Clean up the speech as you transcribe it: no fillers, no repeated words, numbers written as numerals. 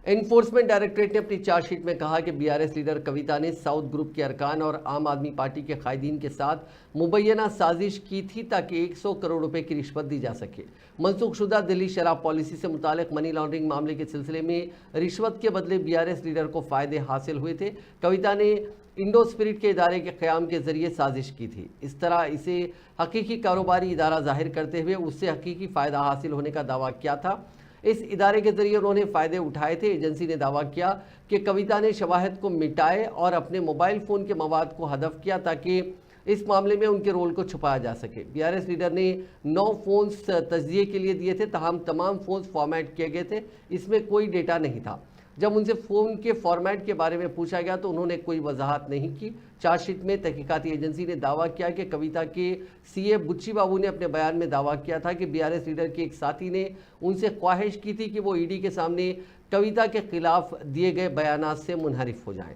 Enforcement directorate ने अपनी chargesheet में कहा कि बीआरएस लीडर कविता ने साउथ ग्रुप के अरकान और आम आदमी पार्टी के कायदीन के साथ मुबैना साजिश की थी ताकि 100 करोड़ रुपए की रिश्वत दी जा सके। मनसूख शुदा दिल्ली शराब पॉलिसी से मुतालिक मनी लॉन्ड्रिंग मामले के सिलसिले में रिश्वत के बदले बीआरएस लीडर को फायदे हासिल हुए थे। कविता ने इंडो स्पिरिट के इदारे के क़याम के ज़रिए साजिश की थी। इस तरह इसे हकीकी कारोबारी इदारा जाहिर करते हुए उससे हकीकी फ़ायदा हासिल होने का दावा किया था। इस इदारे के ज़रिए उन्होंने फ़ायदे उठाए थे। एजेंसी ने दावा किया कि कविता ने शवाहिद को मिटाए और अपने मोबाइल फ़ोन के मवाद को हदफ किया ताकि इस मामले में उनके रोल को छुपाया जा सके। बीआरएस लीडर ने 9 फ़ोन्स तज्जिए के लिए दिए थे, तमाम फ़ोन्स फॉर्मेट किए गए थे, इसमें कोई डेटा नहीं था। जब उनसे फ़ोन के फॉर्मेट के बारे में पूछा गया तो उन्होंने कोई वजाहत नहीं की। चार्जशीट में तहकीकाती एजेंसी ने दावा किया कि कविता के सीए बुच्ची बाबू ने अपने बयान में दावा किया था कि बीआरएस लीडर के एक साथी ने उनसे ख्वाहिश की थी कि वो ईडी के सामने कविता के खिलाफ दिए गए बयानात से मुनहरिफ हो जाएं।